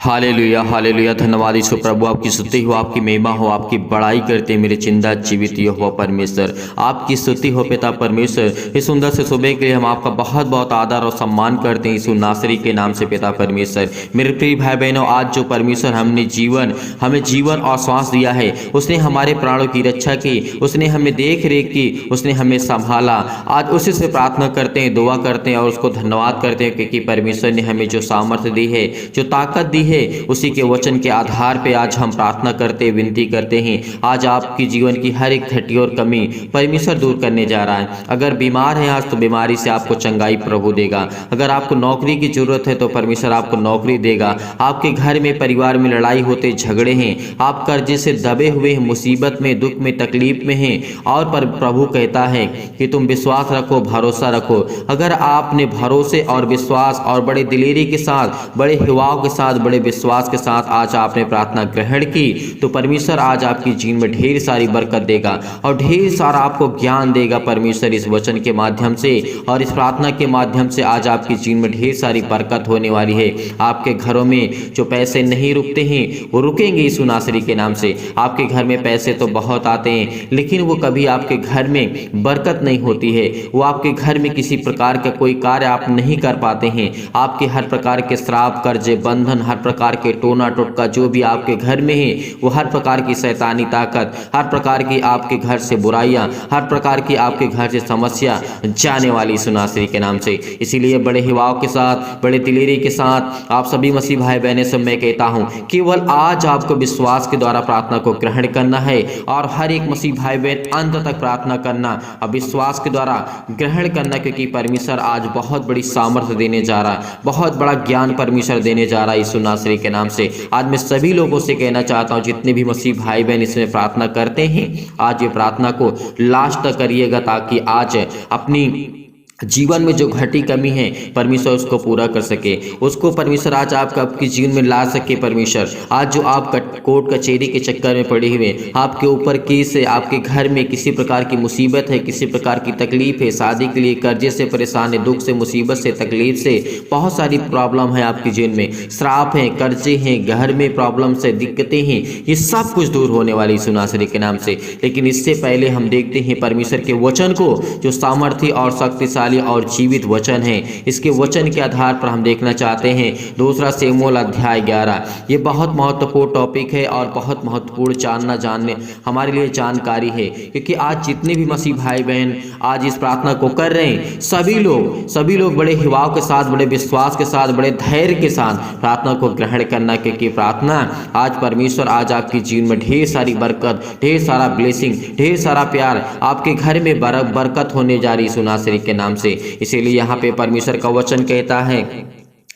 Hallelujah hallelujah. धन्यवाद यीशु प्रभु, आपकी स्तुति हो, आपकी महिमा हो, आपकी बड़ाई करते हैं मेरे जिंदा जीवित यहोवा परमेश्वर। आपकी स्तुति हो पिता परमेश्वर। इस सुंदर से सुबह के लिए हम आपका बहुत बहुत आदर और सम्मान करते हैं यीशु नासरी के नाम से पिता परमेश्वर। मेरे प्रिय भाई बहनों, आज जो परमेश्वर हमें जीवन और श्वास दिया है, उसने हमारे प्राणों की रक्षा की, उसने हमें देख रेख की, उसने हमें संभाला। आज उसी से प्रार्थना करते हैं, दुआ करते हैं और उसको धन्यवाद करते हैं क्योंकि परमेश्वर ने हमें जो सामर्थ्य दी है, जो ताकत दी है, उसी के वचन के आधार पे आज हम प्रार्थना करते विनती करते हैं। आज आपकी जीवन की हर एक घटी और कमी परमेश्वर दूर करने जा रहा है। अगर बीमार हैं आज, तो बीमारी से आपको चंगाई प्रभु देगा। अगर आपको नौकरी की जरूरत है तो परमेश्वर आपको नौकरी देगा। आपके घर में परिवार में लड़ाई होते झगड़े हैं, आप कर्जे से दबे हुए हैं, मुसीबत में, दुख में, तकलीफ में हैं, और पर प्रभु कहता है कि तुम विश्वास रखो, भरोसा रखो। अगर आपने भरोसे और विश्वास और बड़े दिलेरी के साथ, बड़े हिवाव के साथ, बड़े विश्वास के साथ आज आपने प्रार्थना ग्रहण की, तो परमेश्वर आज आपकी जीवन में ढेर सारी बरकत देगा और ढेर सारा आपको ज्ञान देगा परमेश्वर इस वचन के माध्यम से और इस प्रार्थना के माध्यम से। आज आपकी जीवन में ढेर सारी बरकत होने वाली है। आपके घरों में जो पैसे नहीं रुकते हैं वो रुकेंगे यीशु नासरी के नाम से। आपके घर में पैसे तो बहुत आते हैं, लेकिन वो कभी आपके घर में बरकत नहीं होती है। वो आपके घर में किसी प्रकार का कोई कार्य आप नहीं कर पाते हैं। आपके हर प्रकार के श्राप, कर्जे, बंधन, हर प्रकार के टोना टोटका जो भी आपके घर में है, वो हर प्रकार की शैतानी ताकत, हर प्रकार की आपके घर से बुराइयां, हर प्रकार की आपके घर से समस्या जाने वाली सुनासरी के नाम से। इसीलिए बड़े हिवाव के साथ, बड़े दिलेरी के साथ आप सभी मसीह भाई बहने से मैं कहता हूं, केवल आज आपको विश्वास के द्वारा प्रार्थना को ग्रहण करना है और हर एक मसीह भाई बहन अंत तक प्रार्थना करना और विश्वास के द्वारा ग्रहण करना, क्योंकि परमेश्वर आज बहुत बड़ी सामर्थ्य देने जा रहा है, बहुत बड़ा ज्ञान परमेश्वर देने जा रहा है यीशु नासरी के नाम से। आज मैं सभी लोगों से कहना चाहता हूं, जितने भी मसीह भाई बहन इसमें प्रार्थना करते हैं, आज ये प्रार्थना को लास्ट तक करिएगा ताकि आज अपनी जीवन में जो घटी कमी है परमेश्वर उसको पूरा कर सके, उसको परमेश्वर आज आपके जीवन में ला सके। परमेश्वर आज जो आप कोर्ट कचहरी के चक्कर में पड़े हुए, आपके ऊपर केस है, आपके घर में किसी प्रकार की मुसीबत है, किसी प्रकार की तकलीफ है, शादी के लिए कर्जे से परेशान है, दुख से, मुसीबत से, तकलीफ से, बहुत सारी प्रॉब्लम है आपके जीवन में, श्राप है, कर्जे हैं, घर में प्रॉब्लम से दिक्कतें हैं, ये सब कुछ दूर होने वाली सुनासरी के नाम से। लेकिन इससे पहले हम देखते हैं परमेश्वर के वचन को, जो सामर्थ्य और शक्तिशाली और जीवित वचन है। इसके वचन के आधार पर हम देखना चाहते हैं 2 शमूएल अध्याय 11। ये बहुत महत्वपूर्ण टॉपिक है और बहुत महत्वपूर्ण जानने हमारे लिए जानकारी है, क्योंकि आज जितने भी मसीह भाई बहन आज इस प्रार्थना को कर रहे हैं, सभी लोग बड़े हिवाव के साथ, बड़े विश्वास के साथ, बड़े धैर्य के साथ प्रार्थना को ग्रहण करना, क्योंकि प्रार्थना आज परमेश्वर आज आपके जीवन में ढेर सारी बरकत, ढेर सारा ब्लेसिंग, ढेर सारा प्यार आपके घर में बरकत होने जा रही सुनासरी के नाम से। इसीलिए यहाँ पे परमेश्वर का वचन कहता है,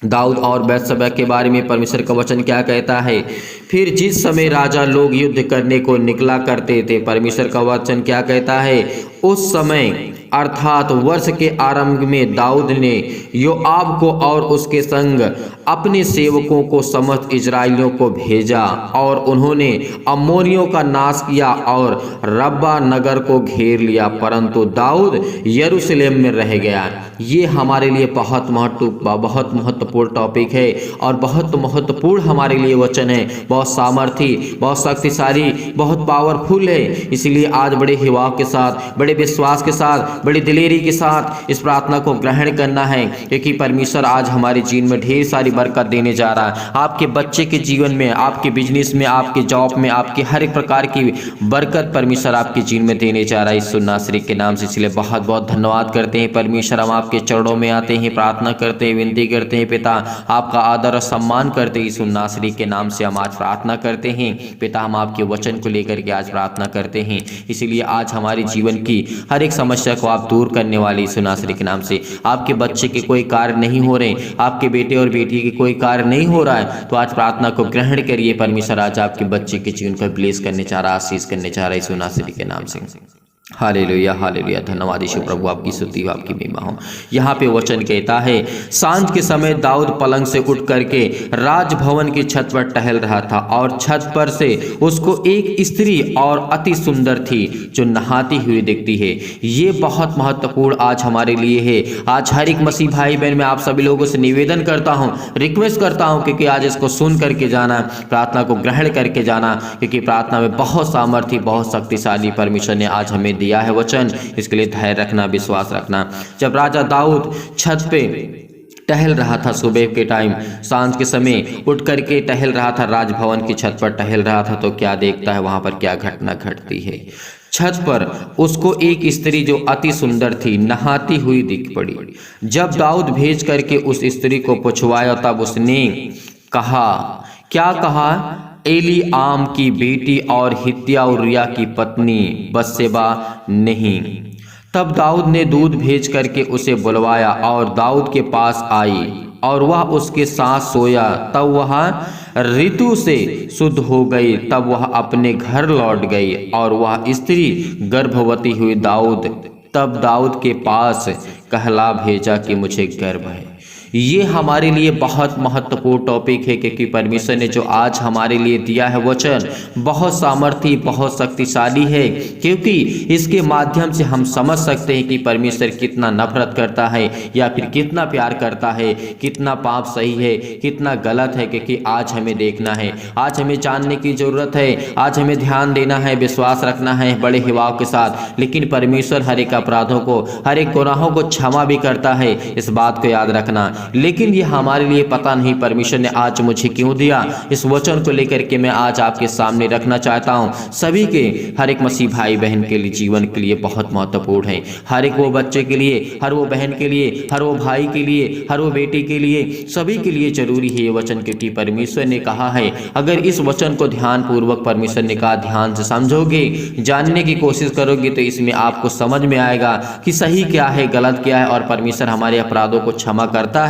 दाऊद और बैतशबा के बारे में परमेश्वर का वचन क्या कहता है। फिर जिस समय राजा लोग युद्ध करने को निकला करते थे, परमेश्वर का वचन क्या कहता है, उस समय अर्थात वर्ष के आरंभ में दाऊद ने योआब को और उसके संग अपने सेवकों को समस्त इजराइलियों को भेजा और उन्होंने अम्मोनियों का नाश किया और रब्बा नगर को घेर लिया, परंतु दाऊद यरूशलेम में रह गया। ये हमारे लिए बहुत महत्वपूर्ण टॉपिक है और बहुत महत्वपूर्ण हमारे लिए वचन है, बहुत सामर्थी, बहुत शक्तिशाली, बहुत पावरफुल है। इसलिए आज बड़े हिवाव के साथ, बड़े विश्वास के साथ, बड़ी दिलेरी के साथ इस प्रार्थना को ग्रहण करना है, क्योंकि परमेश्वर आज हमारे जीवन में ढेर सारी बरकत देने जा रहा है। आपके बच्चे के जीवन में, आपके बिजनेस में, आपके जॉब में, आपकी हर एक प्रकार की बरकत परमेश्वर आपके जीवन में देने जा रहा है यीशु नासरी के नाम से। इसलिए बहुत बहुत धन्यवाद करते हैं परमेश्वर। हम आपके चरणों में आते हैं, प्रार्थना करते हैं, विनती करते हैं पिता, आपका आदर और सम्मान करते हैं यीशु नासरी के नाम से। हम आज प्रार्थना करते हैं पिता, हम आपके वचन को लेकर के आज प्रार्थना करते हैं। इसीलिए आज हमारे जीवन की हर एक समस्या को आप दूर करने वाले यीशु नासरी के नाम से। आपके बच्चे के कोई कार्य नहीं हो रहे, आपके बेटे और बेटी के कोई कार्य नहीं हो रहा है, तो आज प्रार्थना को ग्रहण करिए। परमेश्वर आज आपके बच्चे के जीवन को ब्लेस करने चाह रहा, आशीष करने चाह रहा है यीशु नासरी के नाम से। हालेलुया हालेलुया, धन्यवाद यीशु प्रभु, आपकी स्तुति हो, आपकी महिमा हो। यहाँ पे वचन कहता है, सांझ के समय दाऊद पलंग से उठ करके राजभवन की छत पर टहल रहा था और छत पर से उसको एक स्त्री और अति सुंदर थी जो नहाती हुई दिखती है। ये बहुत महत्वपूर्ण आज हमारे लिए है। आज हर एक मसीह भाई बहन, मैं आप सभी लोगों से निवेदन करता हूँ, रिक्वेस्ट करता हूँ कि आज इसको सुन करके जाना, प्रार्थना को ग्रहण करके जाना, क्योंकि प्रार्थना में बहुत सामर्थ्य, बहुत शक्तिशाली परमेश्वर ने आज हमें दिया है वचन। इसके लिए धैर्य रखना, विश्वास रखना। जब राजा दाऊद छत पे टहल रहा था, सुबह के टाइम, सांझ के समय उठ करके टहल रहा था, राजभवन की छत पर टहल रहा था, तो क्या देखता है वहां पर क्या घटना घटती है। छत पर उसको एक स्त्री जो अति सुंदर थी नहाती हुई दिख पड़ी। जब दाऊद भेज करके उस स्त्री को पूछवाया, तब उसने कहा, क्या कहा? एली आम की बेटी और हित्तिया उरिया की पत्नी बत्शेबा नहीं। तब दाऊद ने दूध भेज करके उसे बुलवाया और दाऊद के पास आई और वह उसके साथ सोया। तब वह ऋतु से शुद्ध हो गई। तब वह अपने घर लौट गई और वह स्त्री गर्भवती हुई। तब दाऊद के पास कहला भेजा कि मुझे गर्भ है। ये हमारे लिए बहुत महत्वपूर्ण टॉपिक है, क्योंकि परमेश्वर ने जो आज हमारे लिए दिया है वचन बहुत सामर्थी, बहुत शक्तिशाली है, क्योंकि इसके माध्यम से हम समझ सकते हैं कि परमेश्वर कितना नफरत करता है या फिर कितना प्यार करता है, कितना पाप सही है, कितना गलत है। क्योंकि आज हमें देखना है, आज हमें जानने की जरूरत है, आज हमें ध्यान देना है, विश्वास रखना है बड़े हिवाव के साथ। लेकिन परमेश्वर हर एक अपराधों को, हर एक गुनाहों को क्षमा भी करता है, इस बात को याद रखना। लेकिन ये हमारे लिए पता नहीं परमेश्वर ने आज मुझे क्यों दिया। इस वचन को लेकर के मैं आज आपके सामने रखना चाहता हूँ। सभी के, हर एक मसीह भाई बहन के लिए, जीवन के लिए बहुत महत्वपूर्ण है। हर एक वो बच्चे के लिए, हर वो बहन के लिए, हर वो भाई के लिए, हर वो बेटी के लिए, सभी के लिए जरूरी है ये वचन, क्योंकि परमेश्वर ने कहा है अगर इस वचन को ध्यान पूर्वक, परमेश्वर ने कहा ध्यान से समझोगे, जानने की कोशिश करोगे, तो इसमें आपको समझ में आएगा कि सही क्या है, गलत क्या है, और परमेश्वर हमारे अपराधों को क्षमा करता है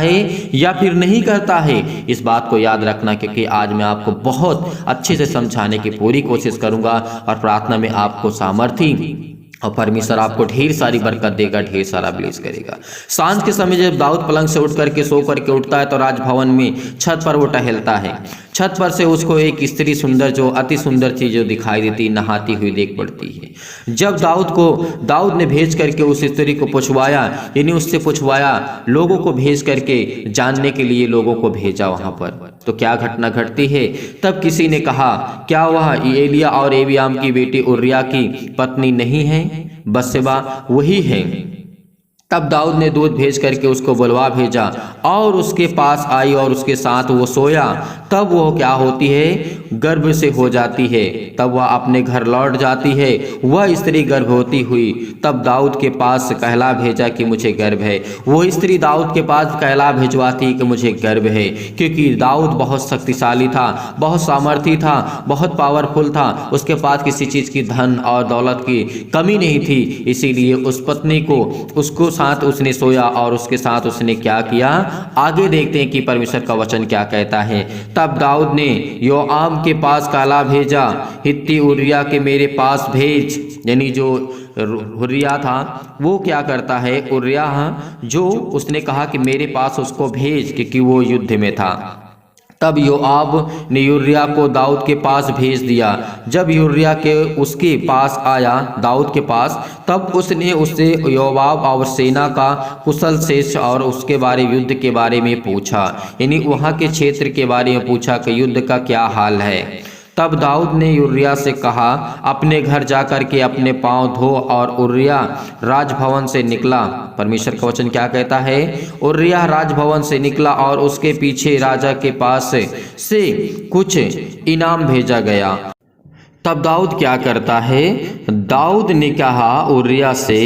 या फिर नहीं करता है। इस बात को याद रखना, क्योंकि आज मैं आपको बहुत अच्छे से समझाने की पूरी कोशिश करूंगा और प्रार्थना में आपको सामर्थ्य और परमेश्वर आपको ढेर सारी बरकत देगा, ढेर सारा ब्लेस करेगा। सांझ के समय जब दाऊद पलंग से उठ करके सो करके उठता है, तो राजभवन में छत पर वो टहलता है। छत पर से उसको एक स्त्री सुंदर, जो अति सुंदर थी, जो दिखाई देती, नहाती हुई देख पड़ती है। जब दाऊद ने भेज करके उस स्त्री को पूछवाया, यानी उससे पूछवाया, लोगों को भेज करके जानने के लिए लोगों को भेजा वहां पर, तो क्या घटना घटती है। तब किसी ने कहा, क्या वह एलिया और एबियाम की बेटी उरिया की पत्नी नहीं है? बत्शेबा वही है। तब दाऊद ने दूध भेज करके उसको बुलवा भेजा और उसके पास आई और उसके साथ वो सोया। तब वो क्या होती है? गर्भ से हो जाती है। तब वह अपने घर लौट जाती है, वह स्त्री गर्भवती हुई। तब दाऊद के पास कहला भेजा कि मुझे गर्भ है। वो स्त्री दाऊद के पास कहला भिजवाती कि मुझे गर्भ है, क्योंकि दाऊद बहुत शक्तिशाली था, बहुत सामर्थी था, बहुत पावरफुल था। उसके पास किसी चीज़ की धन और दौलत की कमी नहीं थी। इसीलिए उस पत्नी को, उसको साथ उसने सोया और उसके साथ उसने क्या किया, आगे देखते हैं कि परमेश्वर का वचन क्या कहता है। तब दाऊद ने योआब के पास काला भेजा, हित्ती उरिया के मेरे पास भेज। यानी जो उरिया था वो क्या करता है, उरिया जो उसने कहा कि मेरे पास उसको भेज, क्योंकि वो युद्ध में था। तब योआब ने यूरिया को दाऊद के पास भेज दिया। जब यूरिया के उसके पास आया, दाऊद के पास, तब उसने उससे योआब और सेना का कुशल शेष और उसके बारे, युद्ध के बारे में पूछा, यानी वहाँ के क्षेत्र के बारे में पूछा कि युद्ध का क्या हाल है। तब दाऊद ने उरिया से कहा, अपने घर जाकर के अपने पांव धो। और उरिया राजभवन से निकला। परमेश्वर का वचन क्या कहता है, उरिया राजभवन से निकला और उसके पीछे राजा के पास से कुछ इनाम भेजा गया। तब दाऊद क्या करता है, दाऊद ने कहा उरिया से,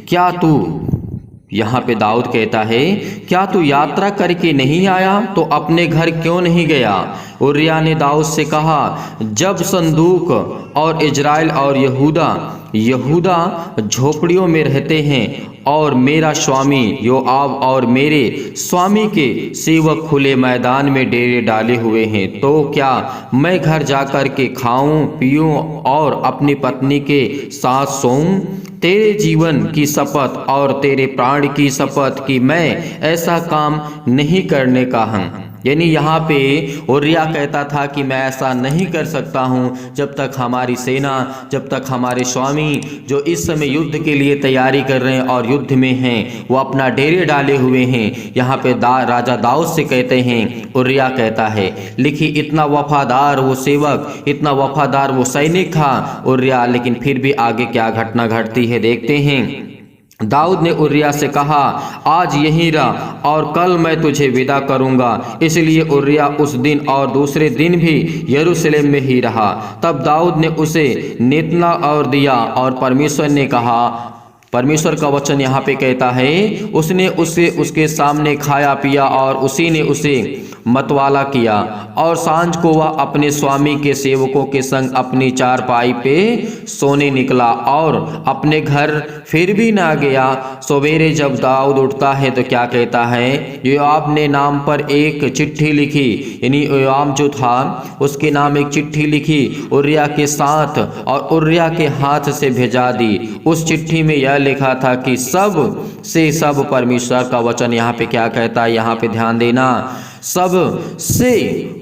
क्या तू, यहाँ पे दाऊद कहता है, क्या तू यात्रा करके नहीं आया तो अपने घर क्यों नहीं गया? उरिया ने दाऊद से कहा, जब संदूक और इजराइल और यहूदा झोपड़ियों में रहते हैं और मेरा स्वामी योआब और मेरे स्वामी के सेवक खुले मैदान में डेरे डाले हुए हैं, तो क्या मैं घर जाकर के खाऊं पीऊं और अपनी पत्नी के साथ सोऊं? तेरे जीवन की शपथ और तेरे प्राण की शपथ कि मैं ऐसा काम नहीं करने का हूँ। यानी यहाँ पे उरिया कहता था कि मैं ऐसा नहीं कर सकता हूँ जब तक हमारी सेना, जब तक हमारे स्वामी जो इस समय युद्ध के लिए तैयारी कर रहे हैं और युद्ध में हैं, वो अपना डेरे डाले हुए हैं। यहाँ पे राजा दाऊद से कहते हैं, उरिया कहता है, लिखी इतना वफादार वो सेवक, इतना वफादार वो सैनिक था उरिया, लेकिन फिर भी आगे क्या घटना घटती है देखते हैं। दाऊद ने उरिया से कहा, आज यहीं रह और कल मैं तुझे विदा करूंगा। इसलिए उरिया उस दिन और दूसरे दिन भी यरूशलेम में ही रहा। तब दाऊद ने उसे नेतना और दिया और परमेश्वर ने कहा, परमेश्वर का वचन यहाँ पे कहता है, उसने उसके सामने खाया पिया और उसी ने उसे मतवाला किया। और सांझ को वह अपने स्वामी के सेवकों के संग अपनी चारपाई पे सोने निकला और अपने घर फिर भी ना गया। सवेरे जब दाऊद उठता है तो क्या कहता है, योआब ने नाम पर एक चिट्ठी लिखी, यानी योआब जो था उसके नाम एक चिट्ठी लिखी उरिया के साथ और उरिया के हाथ से भेजा दी। उस चिट्ठी में यह लिखा था कि सब से सब परमेश्वर का वचन यहाँ पे क्या कहता है, यहाँ पे ध्यान देना, सब से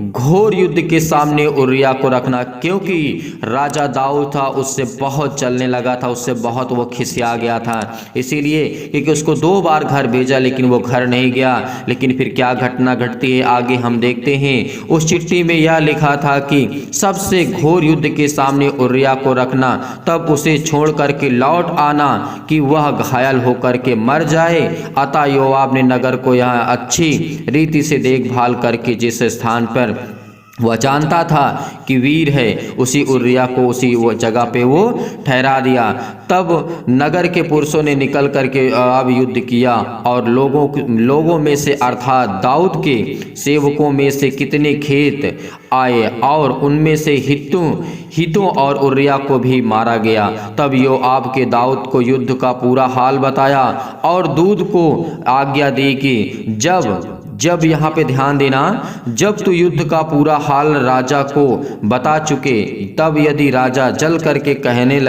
घोर युद्ध के सामने उरिया को रखना, क्योंकि राजा दाऊद था उससे बहुत चलने लगा था, उससे बहुत वो खिसिया गया था। इसीलिए क्योंकि उसको 2 बार घर भेजा लेकिन वो घर नहीं गया। लेकिन फिर क्या घटना घटती है आगे हम देखते हैं। उस चिट्ठी में यह लिखा था कि सबसे घोर युद्ध के सामने उरिया को रखना, तब उसे छोड़ करके लौट आना कि वह घायल होकर के मर जाए। अतः योआब ने नगर को यहाँ अच्छी रीति से देखभाल करके जिस स्थान पर वह जानता था कि वीर है, उसी उरिया को उसी वो जगह पे वो ठहरा दिया। तब नगर के पुरुषों ने निकल करके अब युद्ध किया और लोगों में से अर्थात दाऊद के सेवकों में से कितने खेत आए और उनमें से हितों और उरिया को भी मारा गया। तब योआब के दाऊद को युद्ध का पूरा हाल बताया और दूत को आज्ञा दी कि जब यहाँ पे ध्यान देना, जब तू युद्ध का पूरा हाल राजा को बता चुके, तब यदि राजा जल करके कहने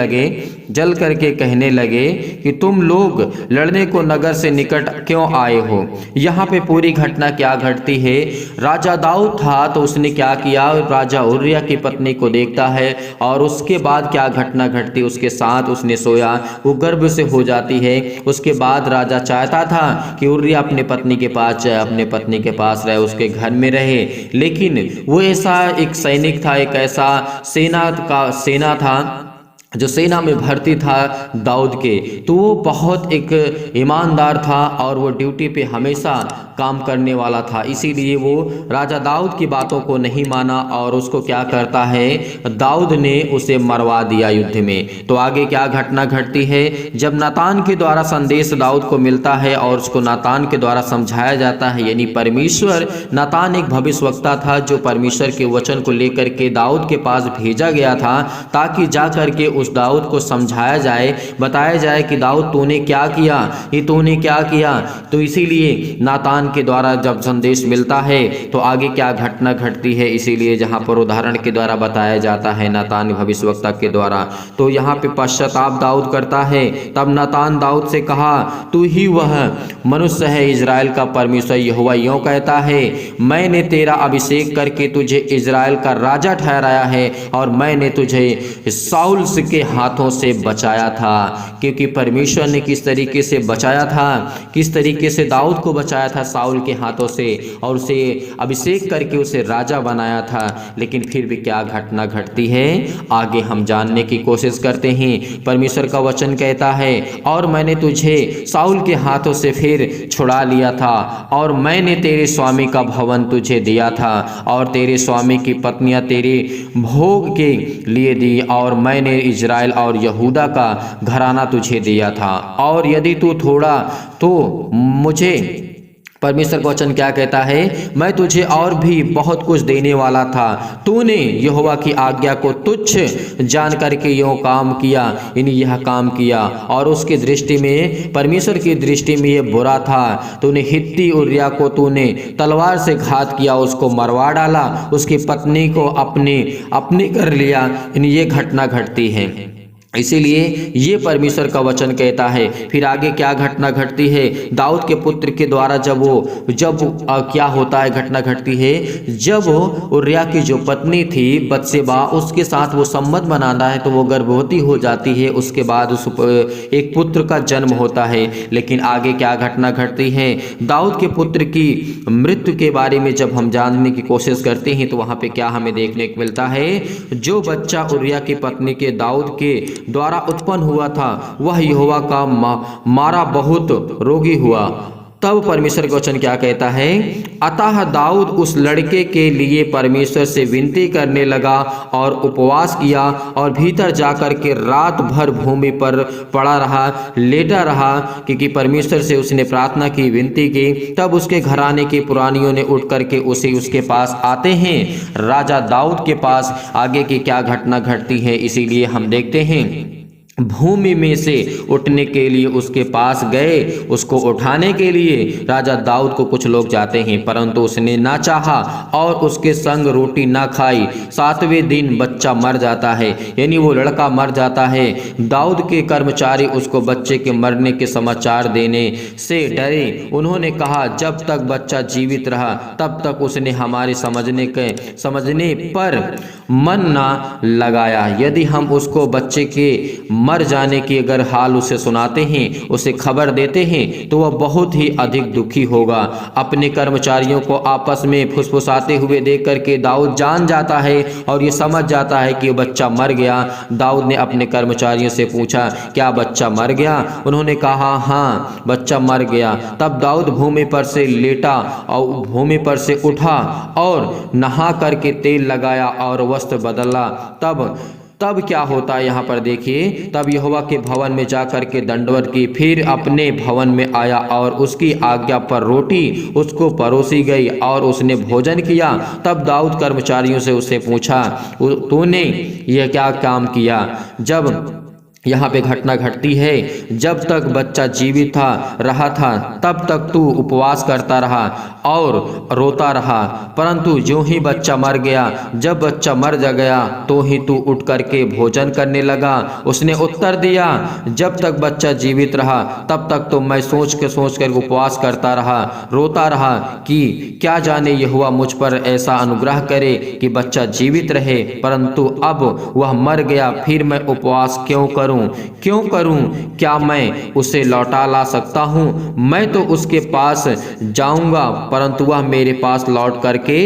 लगे कि तुम लोग लड़ने को नगर से निकट क्यों आए हो। यहाँ पे पूरी घटना क्या घटती है, राजा दाऊद था तो उसने क्या किया, राजा उरिया की पत्नी को देखता है और उसके बाद क्या घटना घटती, उसके साथ उसने सोया, वो गर्भ से हो जाती है। उसके बाद राजा चाहता था कि उरिया अपने पत्नी के पास जाए, अपने पत्नी के पास रहे, उसके घर में रहे, लेकिन वो ऐसा एक सैनिक था, एक ऐसा सेना था जो सेना में भर्ती था दाऊद के, तो वो बहुत एक ईमानदार था और वो ड्यूटी पे हमेशा काम करने वाला था। इसीलिए वो राजा दाऊद की बातों को नहीं माना और उसको क्या करता है, दाऊद ने उसे मरवा दिया युद्ध में। तो आगे क्या घटना घटती है, जब नातान के द्वारा संदेश दाऊद को मिलता है और उसको नातान के द्वारा समझाया जाता है, यानी परमेश्वर, नातान एक भविष्यवक्ता था जो परमेश्वर के वचन को लेकर के दाऊद के पास भेजा गया था ताकि जा करके उस दाऊद को समझाया जाए, बताया जाए कि दाऊद तूने क्या किया, ये तूने क्या किया। तो इसीलिए नातान के द्वारा जब संदेश मिलता है तो आगे क्या घटना घटती है, इसीलिए जहाँ पर उदाहरण के द्वारा बताया जाता है नातान भविष्यवक्ता के द्वारा, तो यहाँ पे पश्चाताप दाऊद करता है। तब नातान दाऊद से कहा, तू ही वह मनुष्य है, इजराइल का परमेश्वर यहोवा यूं कहता है, मैंने तेरा अभिषेक करके तुझे इजराइल का राजा ठहराया है और मैंने तुझे साउल के हाथों से बचाया था। क्योंकि परमेश्वर ने किस तरीके से बचाया था, किस तरीके से दाऊद को बचाया था साउल के हाथों से और उसे अभिषेक करके उसे राजा बनाया था। लेकिन फिर भी क्या घटना घटती है आगे हम जानने की कोशिश करते हैं। परमेश्वर का वचन कहता है, और मैंने तुझे साउल के हाथों से फिर छुड़ा लिया था और मैंने तेरे स्वामी का भवन तुझे दिया था और तेरे स्वामी की पत्नियां तेरे भोग के लिए दी और मैंने इजराइल और यहूदा का घराना तुझे दिया था। और यदि तू थोड़ा तो मुझे, परमेश्वर का वचन क्या कहता है, मैं तुझे और भी बहुत कुछ देने वाला था, तूने यहोवा की आज्ञा को तुच्छ जान करके यह काम किया, यानी यह काम किया और उसकी दृष्टि में, परमेश्वर की दृष्टि में यह बुरा था। तूने हित्ती उरिया को तूने तलवार से घात किया, उसको मरवा डाला, उसकी पत्नी को अपने कर लिया, यानी ये घटना घटती है। इसीलिए ये परमेश्वर का वचन कहता है। फिर आगे क्या घटना घटती है, दाऊद के पुत्र के द्वारा क्या होता है, घटना घटती है जब उरिया की जो पत्नी थी बत्शेबा, उसके साथ वो संबंध बनाना है तो वो गर्भवती हो जाती है। उसके बाद उस एक पुत्र का जन्म होता है। लेकिन आगे क्या घटना घटती है, दाऊद के पुत्र की मृत्यु के बारे में जब हम जानने की कोशिश करते हैं तो वहाँ पे क्या हमें देखने को मिलता है, जो बच्चा उरिया की पत्नी के दाऊद के द्वारा उत्पन्न हुआ था वह यहोवा का मारा बहुत रोगी हुआ। तब परमेश्वर का वचन क्या कहता है, अतः दाऊद उस लड़के के लिए परमेश्वर से विनती करने लगा और उपवास किया और भीतर जाकर के रात भर भूमि पर पड़ा रहा, लेटा रहा, क्योंकि परमेश्वर से उसने प्रार्थना की, विनती की। तब उसके घराने के पुरानियों ने उठ करके उसके पास आते हैं, राजा दाऊद के पास। आगे की क्या घटना घटती है, इसीलिए हम देखते हैं भूमि में से उठने के लिए उसके पास गए, उसको उठाने के लिए राजा दाऊद को कुछ लोग जाते हैं, परंतु उसने ना चाहा और उसके संग रोटी ना खाई। 7वें दिन बच्चा मर जाता है, यानी वो लड़का मर जाता है। दाऊद के कर्मचारी उसको बच्चे के मरने के समाचार देने से डरे। उन्होंने कहा, जब तक बच्चा जीवित रहा तब तक उसने हमारे समझने पर मन ना लगाया। यदि हम उसको बच्चे के मर जाने की अगर हाल उसे सुनाते हैं, उसे खबर देते हैं, तो वह बहुत ही अधिक दुखी होगा। अपने कर्मचारियों को आपस में फुसफुसाते हुए देख करके दाऊद जान जाता है और ये समझ जाता है कि बच्चा मर गया। दाऊद ने अपने कर्मचारियों से पूछा, क्या बच्चा मर गया? उन्होंने कहा, हाँ बच्चा मर गया। तब दाऊद भूमि पर से लेटा और भूमि पर से उठा और नहा करके तेल लगाया और वस्त्र बदला। तब क्या होता है यहाँ पर देखिए, तब यहोवा के भवन में जाकर के दंडवत की, फिर अपने भवन में आया और उसकी आज्ञा पर रोटी उसको परोसी गई और उसने भोजन किया। तब दाऊद कर्मचारियों से उससे पूछा, तूने यह क्या काम किया? जब यहाँ पे घटना घटती है, जब तक बच्चा जीवित रहा था तब तक तू उपवास करता रहा और रोता रहा, परंतु जो ही बच्चा मर गया, जब बच्चा मर गया तो ही तू उठ करके भोजन करने लगा। उसने उत्तर दिया, जब तक बच्चा जीवित रहा तब तक तो मैं सोच कर उपवास करता रहा, रोता रहा कि क्या जाने यहोवा मुझ पर ऐसा अनुग्रह करे कि बच्चा जीवित रहे, परंतु अब वह मर गया, फिर मैं उपवास क्यों करूं? क्या मैं उसे लौटा ला सकता हूं? मैं तो उसके पास जाऊंगा, परंतु वह मेरे पास लौट करके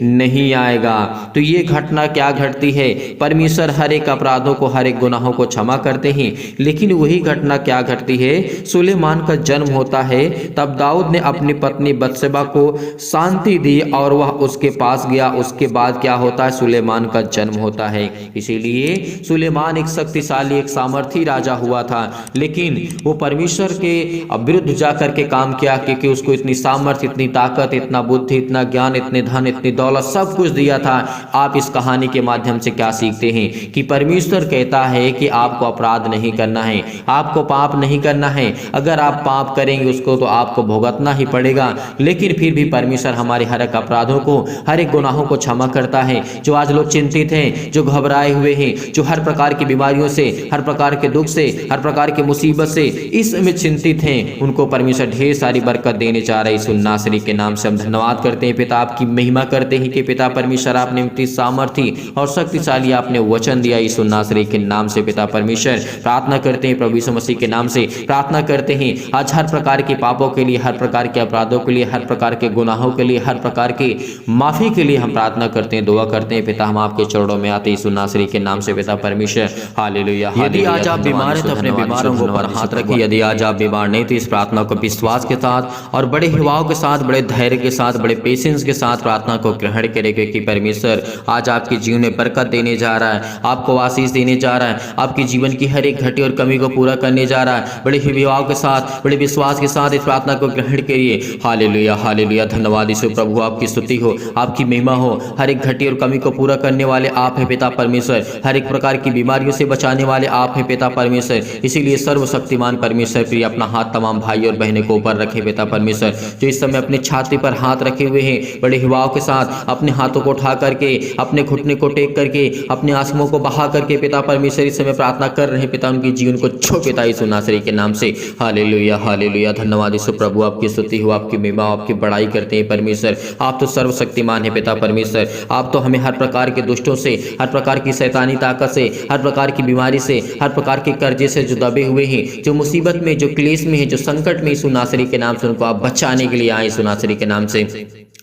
नहीं आएगा। तो ये घटना क्या घटती है, परमेश्वर हर एक अपराधों को, हर एक गुनाहों को क्षमा करते हैं, लेकिन वही घटना क्या घटती है, सुलेमान का जन्म होता है। तब दाऊद ने अपनी पत्नी बत्शेबा को शांति दी और वह उसके पास गया। उसके बाद क्या होता है, सुलेमान का जन्म होता है। इसीलिए सुलेमान एक शक्तिशाली, एक सामर्थी राजा हुआ था, लेकिन वो परमेश्वर के विरुद्ध जाकर के काम किया, क्योंकि उसको इतनी सामर्थ्य, इतनी ताकत, इतना बुद्धि, इतना ज्ञान, इतने धन, इतनी दौलत, सब कुछ दिया था। आप इस कहानी के माध्यम से क्या सीखते हैं कि परमेश्वर कहता है कि आपको अपराध नहीं करना है, आपको पाप नहीं करना है। अगर आप पाप करेंगे उसको तो आपको भुगतना ही पड़ेगा, लेकिन फिर भी परमेश्वर हमारे हर एक अपराधों को, हर एक गुनाहों को क्षमा करता है। जो आज लोग चिंतित हैं, जो घबराए हुए हैं, जो हर प्रकार की बीमारियों से, हर प्रकार के दुख से, हर प्रकार के मुसीबत से इसमें चिंतित हैं, उनको परमेश्वर ढेर सारी बरकत देने जा रहे हैं। इस नासरी के नाम से हम धन्यवाद करते हैं पिता, आपकी महिमा करते हैं कि पिता परमेश्वर आपने इतनी सामर्थी और शक्तिशाली आपने वचन दिया। इस नासरी के नाम से पिता परमेश्वर प्रार्थना करते हैं, प्रभु यीशु मसीह के नाम से प्रार्थना करते हैं आज हर प्रकार के पापों के लिए, हर प्रकार के अपराधों के लिए, हर प्रकार के गुनाहों के लिए, हर प्रकार की माफी के लिए हम प्रार्थना करते हैं, दुआ करते हैं। पिता हम आपके चरणों में आते हैं इस नासरी के नाम से पिता परमेश्वर। हालेलुया। यदि आज आप बीमार हैं तो अपने बीमारों को पर हाथ रखिए। यदि आज आप बीमार नहीं तो इस प्रार्थना को विश्वास के साथ और बड़े हिवाओं के साथ, बड़े धैर्य के साथ, बड़े पेशेंस के साथ प्रार्थना को ग्रहण करें, क्योंकि परमेश्वर आज आपके जीवन में बरकत देने जा रहा है, आपको आशीष देने जा रहा है, आपके जीवन की हर एक घटी और कमी को पूरा करने जा रहा है। बड़े हिवाओं के साथ, बड़े विश्वास के साथ इस प्रार्थना को ग्रहण करिए। Hallelujah, hallelujah. धन्यवाद यीशु प्रभु, आपकी स्तुति हो, आपकी महिमा हो। हर एक घटी और कमी को पूरा करने वाले आप हैं पिता परमेश्वर, हर एक प्रकार की बीमारियों से बचाने वाले आप हैं हैं पिता परमेश्वर। इसीलिए सर्वशक्तिमान परमेश्वर प्रिय अपना हाथ तमाम भाई और बहनों को ऊपर रखे पिता परमेश्वर। जो इस समय अपनी छाती पर हाथ रखे हुए हैं, बड़े हिवाओं के साथ अपने हाथों को उठा करके, अपने घुटने को टेक करके, अपने आंसुओं को बहा करके पिता परमेश्वर इस समय प्रार्थना कर रहे हैं पिता, उनके जीवन को छो पिता यीशु नासरी के नाम से। हालेलुया हालेलुया, धन्यवाद यीशु प्रभु, आपकी स्तुति हो, आपकी महिमा, आपकी बड़ाई करते हैं परमेश्वर। आप तो सर्वशक्तिमान है पिता परमेश्वर। आप तो हमें हर प्रकार के दुष्टों से, हर प्रकार की शैतानी ताकत से, हर प्रकार की बीमारी से, हर प्रकार के कर्जे से जो दबे हुए हैं, जो मुसीबत में, जो क्लेश में है, जो संकट में, यीशु नासरी के नाम से उनको आप बचाने के लिए आए यीशु नासरी के नाम से।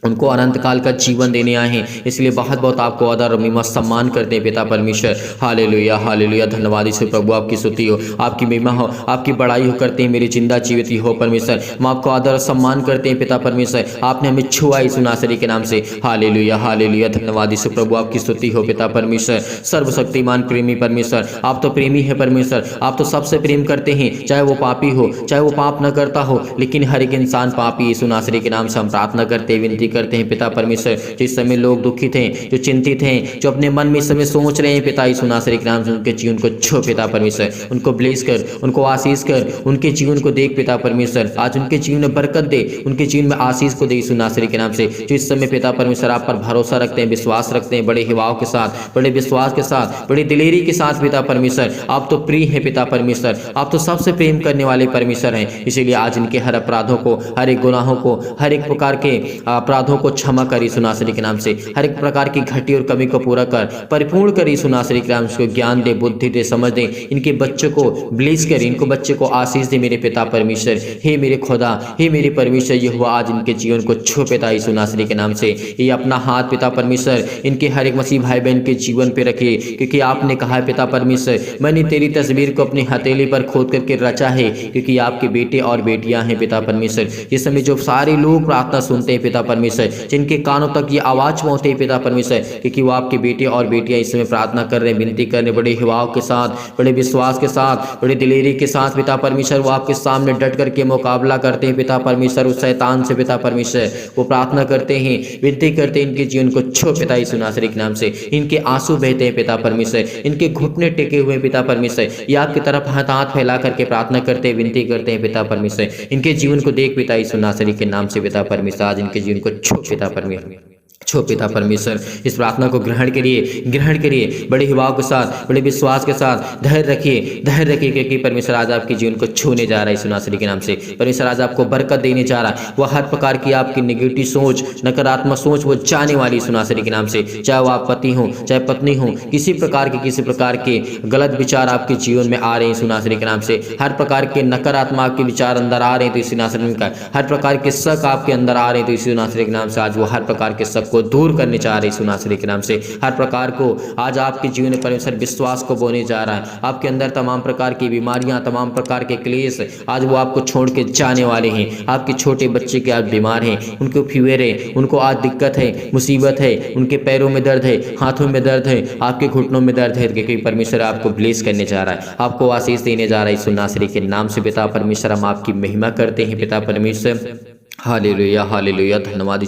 उनको अनंत काल का जीवन देने आए हैं, इसलिए बहुत बहुत आपको आदर और महिमा सम्मान करते हैं पिता परमेश्वर। हालेलुया हालेलुया, धन्यवाद यीशु प्रभु, आपकी स्तुति हो, आपकी महिमा हो, आपकी बड़ाई हो करते हैं मेरी जिंदा जीवित हो परमेश्वर। हम आपको आदर और सम्मान करते हैं पिता परमेश्वर। आपने हमें छुआ यीशु नासरी के नाम से। हालेलुया हालेलुया, धन्यवाद यीशु प्रभु, आपकी स्तुति हो पिता परमेश्वर। सर्वशक्तिमान प्रेमी परमेश्वर, आप तो प्रेमी है परमेश्वर। आप तो सबसे प्रेम करते हैं, चाहे वो पापी हो, चाहे वो पाप न करता हो, लेकिन हर एक इंसान पापी यीशु नासरी के नाम से हम प्रार्थना करते हैं, विनती करते हैं पिता परमेश्वर। जिस समय लोग दुखित हैं, जो चिंतित हैं, जो अपने मन में इस समय सोच रहे हैं पिता यीशु नासरी के नाम से, उनके जीवन को छो पिता परमेश्वर। उनको ब्लेस कर, उनको आशीष कर, उनके जीवन को देख पिता परमेश्वर। आज उनके जीवन में बरकत दे, उनके जीवन में आशीष को दे यीशु नासरी के नाम से। जो इस समय पिता परमेश्वर आप पर भरोसा रखते हैं, विश्वास रखते हैं, बड़े हिवाओं के साथ, बड़े विश्वास के साथ, बड़ी दिलेरी के साथ पिता परमेश्वर। आप तो प्रिय हैं पिता परमेश्वर। आप तो सबसे प्रेम करने वाले परमेश्वर हैं। इसीलिए आज इनके हर अपराधों को, हर एक गुनाहों को, हर एक प्रकार के अपराधों को क्षमा कर यीशु नासरी के नाम से। हर एक प्रकार की घटी और कमी को पूरा कर, परिपूर्ण कर यीशु नासरी के नाम से। ज्ञान दे, बुद्धि दे, समझ दे, इनके बच्चों को ब्लेस कर, इनको बच्चे को आशीष दे मेरे पिता परमेश्वर। हे मेरे खुदा, हे मेरे परमेश्वर, ये हुआ आज इनके जीवन को छू पिता यीशु नासरी के नाम से। ये अपना हाथ पिता परमेश्वर इनके हर एक मसीह भाई बहन के जीवन पे रखिए, क्योंकि आपने कहा है पिता परमेश्वर, मैंने तेरी तस्वीर को अपनी हथेली पर खोद करके रचा है, क्योंकि आपके बेटे और बेटियां हैं पिता परमेश्वर। इस समय जो सारे लोग प्रार्थना सुनते हैं पिता परमेश्वर, जिनके कानों तक ये आवाज पहुंचते हैं पिता परमेश्वर, क्योंकि वो आपके बेटे और बेटियां इस समय प्रार्थना कर रहे हैं, विनती कर रहे हैं, बड़े हिवाओं के साथ, बड़े विश्वास के साथ, बड़े दिलेरी के साथ पिता परमेश्वर। वो आपके सामने डट करके मुकाबला करते हैं पिता परमेश्वर, उस शैतान से पिता परमेश्वर। वो प्रार्थना करते हैं, विनती करते हैं, इनके जीवन को छो पिता यीशु नासरी के नाम से। इनके आंसू बहते हैं पिता परमेश्वर, इनके घुटने टेके हुए पिता परमेश्वर। ये आपकी तरफ हाथ फैला करके प्रार्थना करते हैं, विनती करते हैं पिता परमेश्वर। इनके जीवन को देख पिता यीशु नासरी के नाम से पिता परमेश्वर। आज इनके जीवन को छो पिता परमेश्वर, छो पिता परमेश्वर। इस प्रार्थना को ग्रहण करिए बड़े हिवाओं के साथ, बड़े विश्वास के साथ। धैर्य रखिए, क्योंकि परमेश्वर आज आपके जीवन को छूने जा रहा है यीशु नासरी के नाम से। परमेश्वर आज आपको बरकत देने जा रहा है। वह हर प्रकार की आपकी नेगेटिव सोच, नकारात्मक सोच वो जाने वाली यीशु नासरी के नाम से। चाहे वो आप पति हो, चाहे पत्नी हो, किसी प्रकार के गलत विचार आपके जीवन में आ रहे हैं यीशु नासरी के नाम से। हर प्रकार के नकारात्मक आपके विचार अंदर आ रहे हैं तो यीशु नासरी का, हर प्रकार के शक आपके अंदर आ रहे हैं तो यीशु नासरी के नाम से आज वो हर प्रकार के शक को दूर करने जा रहे यीशु नासरी के नाम से। हर प्रकार को आज आपके जीवन में परमेश्वर विश्वास को बोने जा रहा है। आपके अंदर तमाम प्रकार की बीमारियां, तमाम प्रकार के क्लेश आज वो आपको छोड़ के जाने वाले हैं। आपके छोटे बच्चे के आज बीमार हैं, उनको फीवर है, उनको आज दिक्कत है, मुसीबत है, उनके पैरों में दर्द है, हाथों में दर्द है, आपके घुटनों में दर्द है, क्योंकि परमेश्वर आपको ब्लेस करने जा रहा है, आपको आशीष देने जा रहा है यीशु नासरी के नाम से। पिता परमेश्वर, हम आपकी महिमा करते हैं पिता परमेश्वर। हालेलुया हालेलुया, धन्यवाद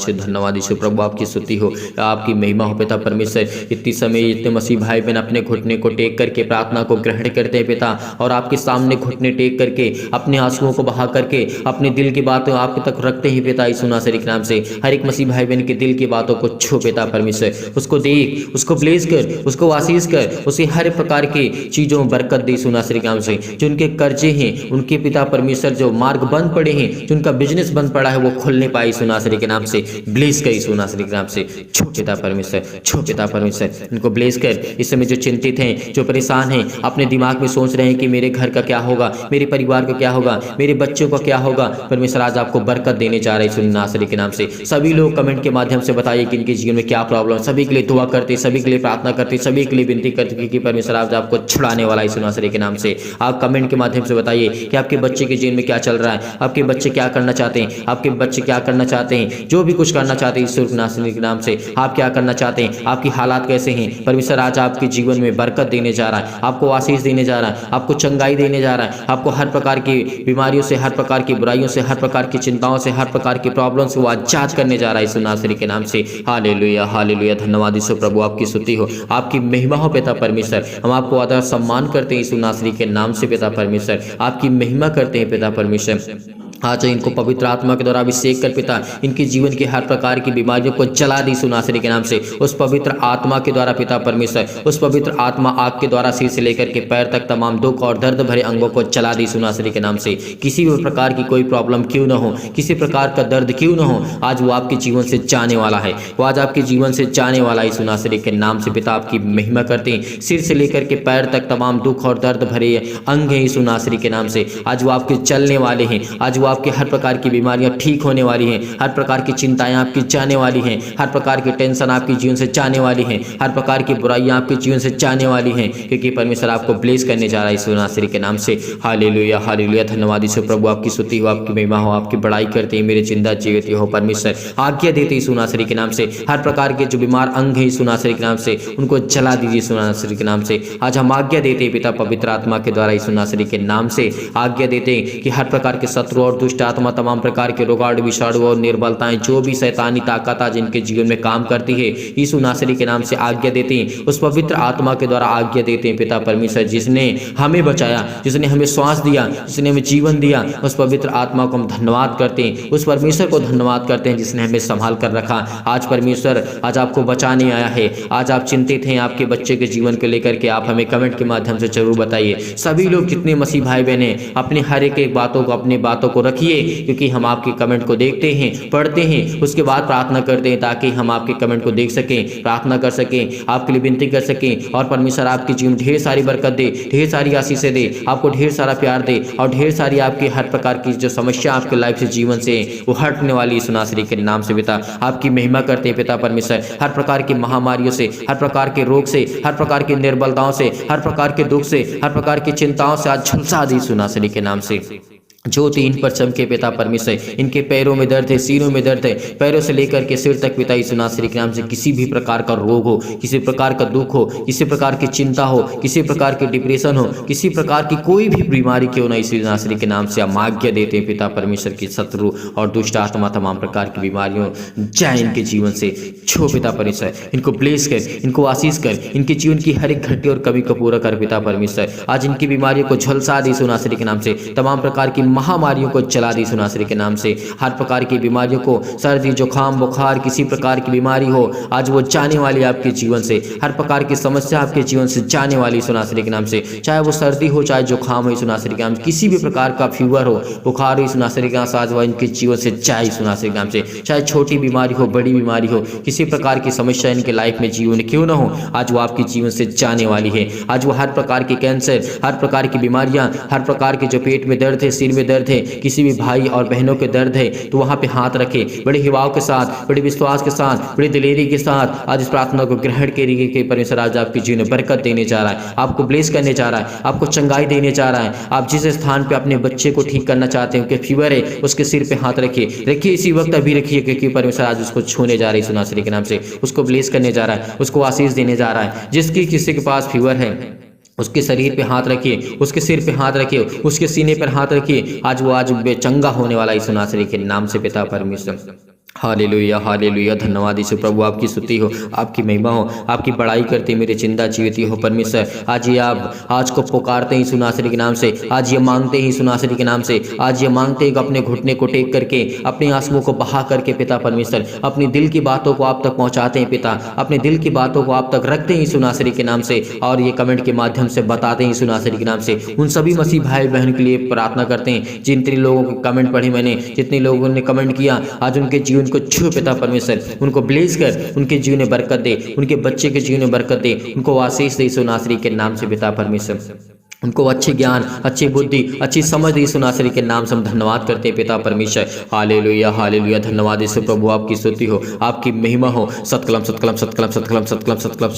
यीशु प्रभु, आपकी स्तुति हो, आपकी महिमा हो पिता परमेश्वर। इतनी समय इतने मसीह भाई बहन अपने घुटने को टेक करके प्रार्थना को ग्रहण करते हैं पिता, और आपके सामने घुटने टेक करके अपने आंसुओं को बहा करके अपने दिल की बातें आपके तक रखते हैं पिता यीशु नासरी के नाम से। हर एक मसीह भाई बहन के दिल की बातों को छू पिता परमेश्वर, उसको देख, उसको ब्लेस कर, उसको आशीष कर, उसे हर प्रकार की चीजों में बरकत दे यीशु नासरी के नाम से। जो उनके कर्जे हैं, उनके पिता परमेश्वर जो मार्ग बंद पड़े हैं, जो उनका बिजनेस बंद पड़ा है, वो खुलने पाए यीशु नासरी के नाम से। ब्लेस कर यीशु नासरी के नाम से, छो पिता परमेश्वर, छो पिता परमेश्वर, इनको ब्लेस कर। इस समय जो चिंतित हैं, जो परेशान हैं, अपने दिमाग में सोच रहे हैं कि मेरे घर का क्या होगा, मेरे परिवार का क्या होगा, मेरे बच्चों का क्या होगा, परमेश्वर आज आपको बरकत देने जा रहे हैं यीशु नासरी के नाम से। सभी लोग कमेंट के माध्यम से बताइए कि इनके जीवन में क्या प्रॉब्लम, सभी के लिए दुआ करते, सभी के लिए प्रार्थना करते, सभी के लिए विनती करते कि परमेश्वर आज आपको छुड़ाने वाला यीशु नासरी के नाम से। आप कमेंट के माध्यम से बताइए कि आपके बच्चे के जीवन में क्या चल रहा है, आपके बच्चे क्या करना चाहते हैं, आपके आपके बच्चे क्या करना चाहते हैं, जो भी कुछ करना चाहते हैं ईश्वर नासरी के नाम से, आप क्या करना चाहते हैं, आपकी हालात कैसे हैं, परमेश्वर आज आपके जीवन में बरकत देने जा रहा है, आपको आशीष देने जा रहा है, आपको चंगाई देने जा रहा है, आपको हर प्रकार की बीमारियों से, हर प्रकार की बुराइयों से, हर प्रकार की चिंताओं से, हर प्रकार की प्रॉब्लम से वो आजाद करने जा रहा है ईश्वर नासरी के नाम से। हालेलुया हालेलुया, धन्यवाद ईश्वर प्रभु, आपकी स्तुति हो, आपकी महिमा हो पिता परमेश्वर। हम आपको आदर सम्मान करते हैं ईश्वर नासरी के नाम से पिता परमेश्वर, आपकी महिमा करते हैं पिता परमेश्वर। आज इनको पवित्र आत्मा के द्वारा अभिषेक कर पिता, इनके जीवन की हर प्रकार की बीमारियों को जला दी यीशु नासरी के नाम से। उस पवित्र आत्मा के द्वारा पिता परमेश्वर, उस पवित्र आत्मा आग के द्वारा सिर से लेकर के पैर तक तमाम दुख और दर्द भरे अंगों को जला दी यीशु नासरी के नाम से। किसी भी प्रकार की कोई प्रॉब्लम क्यों ना हो, किसी प्रकार का दर्द क्यों ना हो, आज वो आपके जीवन से जाने वाला है, वो आज आपके जीवन से जाने वाला है यीशु नासरी के नाम से पिता। आपकी महिमा करते हैं, सिर से लेकर के पैर तक तमाम दुख और दर्द भरे अंग हैं यीशु नासरी के नाम से। आज वो आपके चलने वाले हैं, आज वो आपके हर प्रकार की बीमारियां ठीक होने वाली हैं, हर प्रकार की चिंताएं आपकी जाने वाली हैं, हर प्रकार की टेंशन आपके जीवन से जाने वाली हैं, हर प्रकार की बुराइयां आपके जीवन से जाने वाली हैं, क्योंकि परमेश्वर आपको ब्लेस करने जा रहा है यीशु नासरी के नाम से। हालेलुया हालेलुया, धन्यवाद ईश्वर प्रभु, आपकी स्तुति हो, आपकी महिमा हो, आपकी बड़ाई करते हैं मेरे जिंदा जीवित हो परमेश्वर। आज्ञा देते यीशु नासरी के नाम से, हर प्रकार के जो बीमार अंग हैं यीशु नासरी के नाम से, उनको जला दीजिए यीशु नासरी के नाम से। आज हम आज्ञा देते हैं पिता पवित्र आत्मा के द्वारा यीशु नासरी के नाम से आज्ञा देते हैं कि हर प्रकार के शत्रु और दुष्ट आत्मा, तमाम प्रकार के रोगाणु विषाणु और निर्बलताएं, जो भी शैतानी ताकत आज इनके जीवन में काम करती है, यीशु नासरी के नाम से आज्ञा देते हैं। उस पवित्र आत्मा के द्वारा आज्ञा देते हैं पिता परमेश्वर, जिसने हमें बचाया, जिसने हमें श्वास दिया, जिसने हमें जीवन दिया, उस पवित्र आत्मा को हम धन्यवाद करते हैं, उस परमेश्वर को धन्यवाद करते हैं जिसने हमें संभाल कर रखा। आज परमेश्वर आज आपको बचाने आया है। आज आप चिंतित हैं आपके बच्चे के जीवन को लेकर के, आप हमें कमेंट के माध्यम से जरूर बताइए। सभी लोग जितने मसीह भाई बहन हैं, अपने हर एक बातों को, अपनी बातों को रखिए, क्योंकि हम आपके कमेंट को देखते हैं, पढ़ते हैं, उसके बाद प्रार्थना करते हैं, ताकि हम आपके कमेंट को देख सकें, प्रार्थना कर सकें, आपके लिए विनती कर सकें, और परमेश्वर आपके जीवन ढेर सारी बरकत दे, ढेर सारी आशीषें दे, आपको ढेर सारा प्यार दे, और ढेर सारी आपकी हर प्रकार की जो समस्या आपके लाइफ से, जीवन से वो हटने वाली यीशु नासरी के नाम से पिता। आपकी महिमा करते हैं पिता परमेश्वर, हर प्रकार की महामारियों से, हर प्रकार के रोग से, हर प्रकार की निर्बलताओं से, हर प्रकार के दुख से, हर प्रकार की चिंताओं से आज झुलसा दी यीशु नासरी के नाम से। ज्योति इन पर चमके पिता परमेश्वर, इनके पैरों में दर्द है, सीनों में दर्द है, पैरों से लेकर के सिर तक पिता यीशु नासरी के नाम से किसी भी प्रकार का रोग हो, किसी प्रकार का दुख हो, किसी प्रकार की चिंता हो, किसी प्रकार की डिप्रेशन हो, किसी प्रकार की कोई भी बीमारी क्यों ना, यीशु नासरी के नाम से हम आज्ञा देते हैं पिता परमेश्वर की शत्रु और दुष्ट आत्मा, तमाम प्रकार की बीमारियों जाए इनके जीवन से, छो पिता परमेश्वर, इनको ब्लेस कर, इनको आशीष कर, इनके जीवन की हर एक घटी और कमी को पूरा कर पिता परमेश्वर। आज इनकी बीमारियों को झलसा दी यीशु नासरी के नाम से, तमाम प्रकार की महामारियों को चला दी यीशु नासरी के नाम से। हर प्रकार की बीमारियों को, सर्दी जुकाम बुखार, किसी प्रकार की बीमारी हो, आज वो जाने वाली आपके जीवन से, हर प्रकार की समस्या आपके जीवन से जाने वाली यीशु नासरी के नाम से। चाहे वो सर्दी हो, चाहे जुकाम हो, यीशु नासरी के नाम से, किसी भी प्रकार का फीवर हो, बुखार हो, यीशु नासरी के नाम से आज वो इनके जीवन से जाए यीशु नासरी के नाम से। चाहे छोटी बीमारी हो, बड़ी बीमारी हो, किसी प्रकार की समस्या इनके लाइफ में जीवन क्यों ना हो, आज वो आपके जीवन से जाने वाली है। आज वो हर प्रकार के कैंसर, हर प्रकार की बीमारियां, हर प्रकार के जो पेट में दर्द है, सिर में दर्द है, किसी भी भाई और बहनों के दर्द है, तो वहां पे हाथ रखे, बड़े हिवाव के साथ, बड़े विश्वास के साथ, बड़ी दिलेरी के साथ आज इस प्रार्थना को ग्रहण करिए कि परमेश्वर आज आपके जीवन में बरकत देने जा रहा है, आपको ब्लेस करने जा रहा है, आपको चंगाई देने जा रहा है। आप जिस स्थान पे अपने बच्चे को ठीक करना चाहते हैं कि फीवर है, उसके सिर पे हाथ रखिए इसी वक्त अभी रखिए, क्योंकि परमेश्वर आज उसको छूने जा रही है यीशु नासरी के नाम से, उसको ब्लेस करने जा रहा है, उसको आशीष देने जा रहा है। जिसकी किसी के पास फीवर है, उसके शरीर पे हाथ रखिए, उसके सिर पे हाथ रखिए, उसके सीने पर हाथ रखिए, आज वो आज बेचंगा होने वाला यीशु नासरी के नाम से पिता परमेश्वर। हालेलुया हालेलुया, धन्यवाद यीशु प्रभु, आपकी स्तुति हो, आपकी महिमा हो, आपकी बड़ाई करते मेरे जिंदा जीवित हो परमेश्वर। आज ये आप आज को पुकारते हैं यीशु नासरी के नाम से, आज ये मांगते हैं यीशु नासरी के नाम से, आज ये मांगते हैं कि अपने घुटने को टेक करके, अपने आंसुओं को बहा करके पिता परमेश्वर, अपनी दिल की बातों को आप तक पहुंचाते हैं पिता, अपने दिल की बातों को आप तक रखते हैं यीशु नासरी के नाम से, और ये कमेंट के माध्यम से बताते हैं यीशु नासरी के नाम से। उन सभी मसीह भाई बहन के लिए प्रार्थना करते हैं जितने लोगों के कमेंट पढ़े मैंने, जितने लोगों ने कमेंट किया, आज उनके जीवन को छू पिता परमेश्वर, उनको ब्लेस कर, उनके जीवन में बरकत दे, उनके बच्चे के जीवन में बरकत दे, उनको आशीष दे यीशु नासरी के नाम से पिता परमेश्वर। उनको अच्छे ज्ञान, अच्छी बुद्धि, अच्छी समझ दी। यीशु नासरी के नाम से हम धन्यवाद करते हैं पिता परमेश्वर। हालेलुया हालेलुया, धन्यवाद यीशु प्रभु, आपकी स्तुति हो, आपकी महिमा हो। सतकलम सतकलम सतकलम सतकलम सतकलम सतकलम,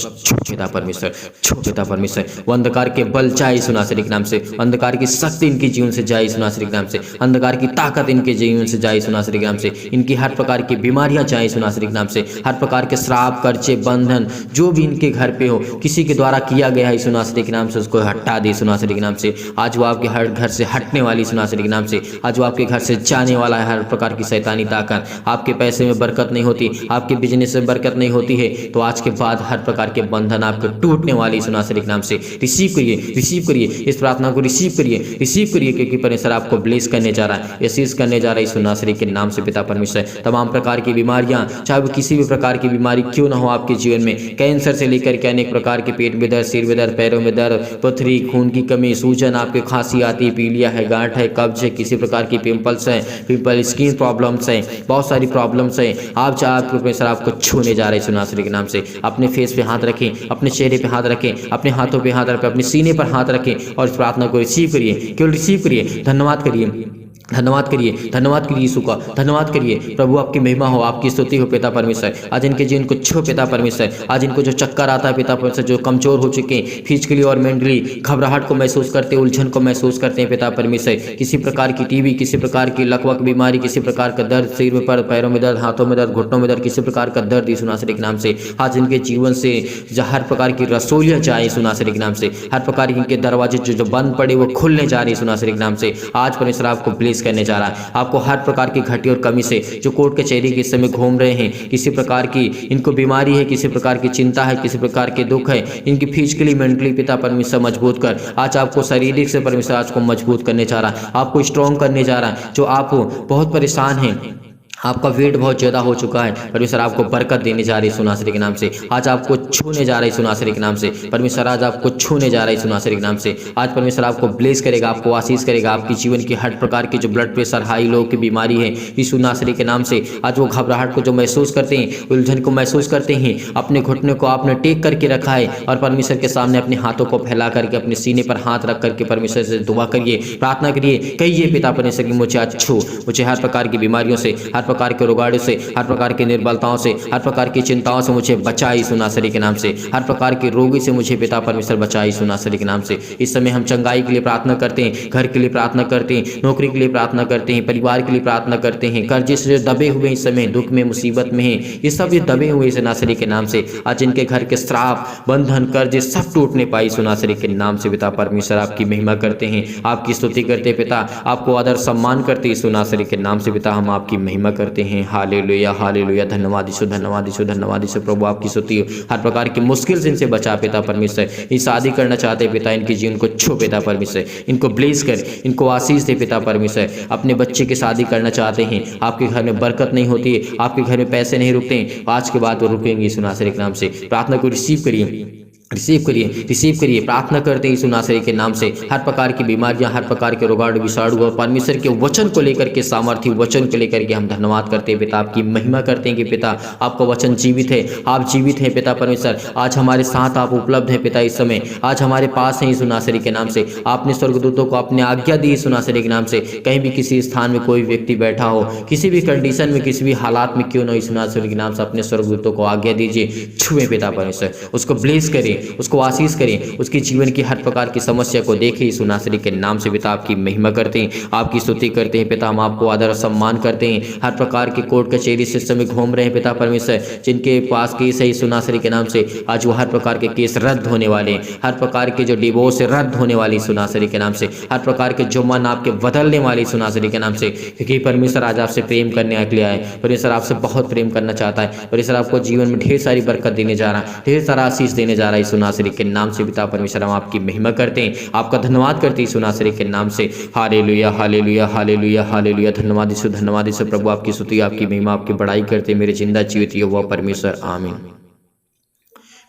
पिता परमेश्वर, पिता परमेश्वर। वो अंधकार के बल जाए यीशु नासरी के नाम से, अंधकार की शक्ति इनके जीवन से जाए यीशु नासरी के नाम से, अंधकार की ताकत इनके जीवन से जाए यीशु नासरी के नाम से, इनकी हर प्रकार की बीमारियां जाए यीशु नासरी के नाम से, हर प्रकार के श्राप, कर्जे, बंधन जो भी इनके घर पे हो, किसी के द्वारा किया गया है यीशु नासरी के नाम से, उसको हटा दे यीशु नासरी के नाम से। आज वो आपके हर घर से हटने वाली यीशु नासरी के नाम से, आज वो आपके घर से जाने वाला है। हर प्रकार की शैतानी ताकत, आपके पैसे में बरकत नहीं होती, आपके बिजनेस में बरकत नहीं होती है, तो आज के बाद हर प्रकार के बंधन आपके टूटने वाली यीशु नासरी के नाम से। रिसीव करिए, रिसीव करिए, इस प्रार्थना को रिसीव करिए, रिसीव करिए, क्योंकि परमेश्वर आपको ब्लेस करने जा रहा है, असीस करने जा रहा है यीशु नासरी के नाम से पिता परमेश्वर। तमाम प्रकार की बीमारियां, चाहे वो किसी भी प्रकार की बीमारी क्यों ना हो आपके जीवन में, कैंसर से लेकर के अनेक प्रकार के पेट में दर्द, सिर में दर्द, पैरों में दर्द, पथरी, खून की कमी, सूजन, आपके खांसी आती, पीलिया है, गांठ है, कब्ज है, किसी प्रकार की पिंपल्स है, पिंपल, स्किन प्रॉब्लम्स है, बहुत सारी प्रॉब्लम्स है। आप परमेश्वर आपको छूने जा रहे हैं यीशु नासरी के नाम से। अपने फेस पे हाथ रखें, अपने चेहरे पे हाथ रखें, अपने हाथों पे हाथ रखें, अपने सीने पर हाथ रखें और इस प्रार्थना को रिसीव करिए, केवल रिसीव करिए। धन्यवाद करिए, धन्यवाद करिए, धन्यवाद करिए यीशु का, धन्यवाद करिए प्रभु, आपकी महिमा हो, आपकी स्तुति हो पिता परमेश्वर। आज इनके जीवन को छो पिता परमेश्वर, आज इनको जो चक्कर आता है पिता परमेश्वर, जो कमजोर हो चुके हैं फिजिकली और मेंटली, घबराहट को महसूस करते हैं, उलझन को महसूस करते हैं पिता परमेश्वर, किसी प्रकार की टीबी, किसी प्रकार की लकवक बीमारी, किसी प्रकार का दर्द, सिर में पर, पैरों में दर्द, हाथों में दर्द, घुटनों में दर्द, किसी प्रकार का दर्द यीशु नासरी के नाम से आज इनके जीवन से हर प्रकार की रसोलियां जाए यीशु नासरी के नाम से, हर प्रकार के इनके दरवाजे जो बंद पड़े वो खुलने जा रहे यीशु नासरी के नाम से। आज परमेश्वर आपको ब्लेस करने जा रहा है, आपको हर प्रकार की घटी और कमी से, जो कोर्ट कचहरी के समय घूम रहे हैं, किसी प्रकार की इनको बीमारी है, किसी प्रकार की चिंता है, किसी प्रकार के दुख है, इनकी फिजिकली मेंटली पिता परमेश्वर मजबूत कर, आज आपको शारीरिक से परमेश्वर आज को मजबूत करने जा रहा है, आपको स्ट्रॉन्ग करने जा रहा है। जो आप बहुत परेशान हैं, आपका वेट बहुत ज़्यादा हो चुका है, परमेश्वर आपको बरकत देने जा रही है यीशु नासरी के नाम से। आज आपको छूने जा रहा है यीशु नासरी के नाम से, परमेश्वर आज आपको छूने जा रहा है यीशु नासरी के नाम से। आज परमेश्वर आपको ब्लेस करेगा, आपको आशीष करेगा, आपकी जीवन की हर प्रकार की जो ब्लड प्रेशर, हाई लो की बीमारी है यीशु नासरी के नाम से, आज वो घबराहट को जो महसूस करते हैं, उलझन को महसूस करते हैं, अपने घुटने को आपने टेक करके रखा है और परमेश्वर के सामने अपने हाथों को फैला करके अपने सीने पर हाथ रख करके परमेश्वर से दुआ करिए, प्रार्थना करिए, कहिए पिता परमेश्वर की मुझे आज छू, मुझे हर प्रकार की बीमारियों से, हर प्रकार के रोगाड़ों से, हर प्रकार की निर्बलताओं से, हर प्रकार की चिंताओं से मुझे बचाई यीशु नासरी के नाम से, हर प्रकार के रोगी से मुझे पिता परमेश्वर बचाई यीशु नासरी के नाम से। इस समय हम चंगाई के लिए प्रार्थना करते हैं, घर के लिए प्रार्थना करते हैं, नौकरी के लिए प्रार्थना करते हैं, परिवार के लिए प्रार्थना करते हैं, कर्जे से दबे हुए इस समय दुख में, मुसीबत में हैं, ये सब ये दबे हुए यीशु नासरी के नाम से, आज इनके घर के श्राप, बंधन, कर्जे सब टूटने पाए यीशु नासरी के नाम से। पिता परमेश्वर आपकी महिमा करते हैं, आपकी स्तुति करते हैं पिता, आपको आदर सम्मान करते हैं यीशु नासरी के नाम से। पिता हम आपकी महिमा करते हैं। हालेलुया हालेलुया, धन्यवाद यीशु, धन्यवाद यीशु, धन्यवाद यीशु प्रभु, आपकी स्तुति। हर प्रकार की मुश्किल से इनसे बचा पिता परमेश्वर, ये शादी करना चाहते हैं पिता, इनके जीवन को छू पिता परमेश्वर, इनको ब्लेस कर, इनको आशीष दे पिता परमेश्वर। अपने बच्चे की शादी करना चाहते हैं, आपके घर में बरकत नहीं होती है, आपके घर में पैसे नहीं रुकते हैं, आज के बाद वो रुकेंगे यीशु नासरी के नाम से। प्रार्थना को रिसीव करिए, रिसीव करिए, रिसीव करिए, प्रार्थना करते हैं यीशु नासरी के नाम से। हर प्रकार की बीमारियां, हर प्रकार के रोगाणु, विषाणु और परमेश्वर के वचन को लेकर के, सामर्थ्य वचन को लेकर के हम धन्यवाद करते हैं पिता, आपकी महिमा करते हैं कि पिता आपका वचन जीवित है, आप जीवित हैं पिता परमेश्वर। आज हमारे साथ आप उपलब्ध हैं पिता, इस समय आज हमारे पास हैं यीशु नासरी के नाम से। आपने स्वर्गदूतों को अपने आज्ञा दी यीशु नासरी के नाम से, कहीं भी किसी स्थान में कोई व्यक्ति बैठा हो, किसी भी कंडीशन में, किसी भी हालात में क्यों न, यीशु नासरी के नाम से अपने स्वर्गदूतों को आज्ञा दीजिए, छुए पिता परमेश्वर, उसको ब्लेस करें, उसको आशीष करें, उसकी जीवन की हर प्रकार की समस्या को देखें यीशु नासरी के नाम से। पिता आपकी महिमा करते हैं, आपकी स्तुति करते हैं पिता, हम आपको आदर सम्मान करते हैं। हर प्रकार के कोर्ट कचहरी सिस्टम में घूम रहे हैं पिता परमेश्वर, जिनके पास केस है यीशु नासरी के नाम से, आज वो हर प्रकार के केस रद्द होने वाले हैं, हर प्रकार के जो डिवोर्स रद्द होने वाली यीशु नासरी के नाम से, हर प्रकार के जो मन आपके बदलने वाले यीशु नासरी के नाम से, क्योंकि परमेश्वर आज आपसे प्रेम करने के लिए आए, परमेश्वर आपसे बहुत प्रेम करना चाहता है, परमेश्वर आपको जीवन में ढेर सारी बरकत देने जा रहा है, ढेर सारा आशीष देने जा रहा है यीशु नासरी के नाम से। पिता परमेश्वर हम आपकी महिमा करते हैं, आपका धन्यवाद करते हैं यीशु नासरी के नाम से। हालेलुया हालेलुया हालेलुया हालेलुया, धन्यवाद यीशु, धन्यवाद यीशु प्रभु, आपकी स्तुति, आपकी महिमा, आपकी बड़ाई करते हैं मेरे जिंदा जीवित यहोवा परमेश्वर, आमीन।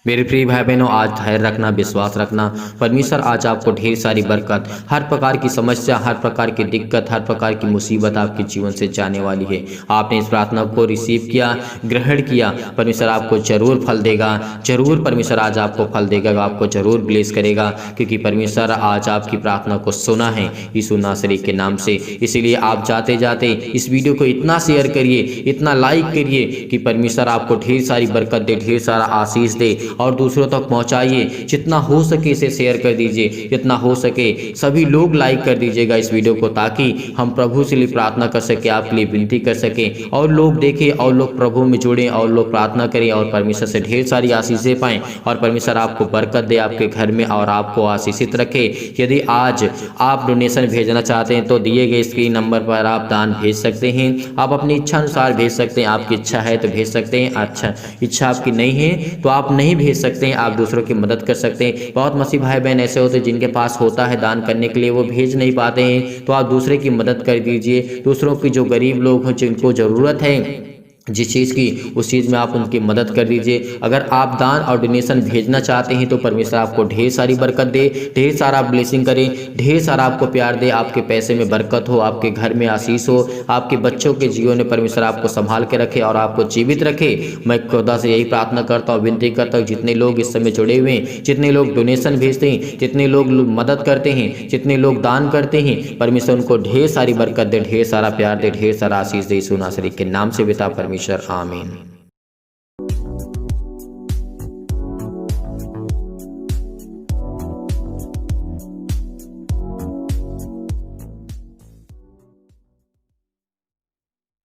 मेरे प्रिय भाई बहनों, आज धैर्य रखना, विश्वास रखना। परमेश्वर आज आपको ढेर सारी बरकत, हर प्रकार की समस्या, हर प्रकार की दिक्कत, हर प्रकार की मुसीबत आपके जीवन से जाने वाली है। आपने इस प्रार्थना को रिसीव किया, ग्रहण किया, परमेश्वर आपको जरूर फल देगा। जरूर परमेश्वर आज आपको फल देगा, आपको जरूर ब्लेस करेगा, क्योंकि परमेश्वर आज आपकी प्रार्थना को सुना है यीशु नासरी के नाम से। इसीलिए आप जाते जाते इस वीडियो को इतना शेयर करिए, इतना लाइक करिए कि परमेश्वर आपको ढेर सारी बरकत दे, ढेर सारा आशीष दे और दूसरों तक पहुंचाइए। जितना हो सके इसे शेयर कर दीजिए, जितना हो सके सभी लोग लाइक कर दीजिएगा इस वीडियो को, ताकि हम प्रभु से लिए प्रार्थना कर सके, आपके लिए विनती कर सके और लोग देखें और लोग प्रभु में जुड़ें और लोग प्रार्थना करें और परमेश्वर से ढेर सारी आशीषें पाएं और परमेश्वर आपको बरकत दे आपके घर में और आपको आशीषित रखे। यदि आज आप डोनेशन भेजना चाहते हैं तो दिए गए स्क्रीन नंबर पर आप दान भेज सकते हैं। आप अपनी इच्छा अनुसार भेज सकते हैं, आपकी इच्छा है तो भेज सकते हैं, अच्छा इच्छा आपकी नहीं है तो आप नहीं भेज सकते हैं। आप दूसरों की मदद कर सकते हैं। बहुत मसीह भाई बहन ऐसे होते हैं जिनके पास होता है दान करने के लिए, वो भेज नहीं पाते हैं, तो आप दूसरे की मदद कर दीजिए। दूसरों की जो गरीब लोग हैं जिनको ज़रूरत है जिस चीज़ की, उस चीज़ में आप उनकी मदद कर दीजिए। अगर आप दान और डोनेशन भेजना चाहते हैं तो परमेश्वर आपको ढेर सारी बरकत दे, ढेर सारा ब्लेसिंग करे, ढेर सारा आपको प्यार दे, आपके पैसे में बरकत हो, आपके घर में आशीष हो, आपके बच्चों के जीवन में परमेश्वर आपको संभाल के रखे और आपको जीवित रखे। मैं खुदा से यही प्रार्थना करता हूँ, विनती करता हूँ, जितने लोग इस समय जुड़े हुए हैं, जितने लोग डोनेशन भेजते हैं, जितने लोग मदद करते हैं, जितने लोग दान करते हैं, परमेश्वर उनको ढेर सारी बरकत दे, ढेर सारा प्यार दे, ढेर सारा आशीष दे। यीशु नासरी के नाम से पिता परमेश्वर, आमीन।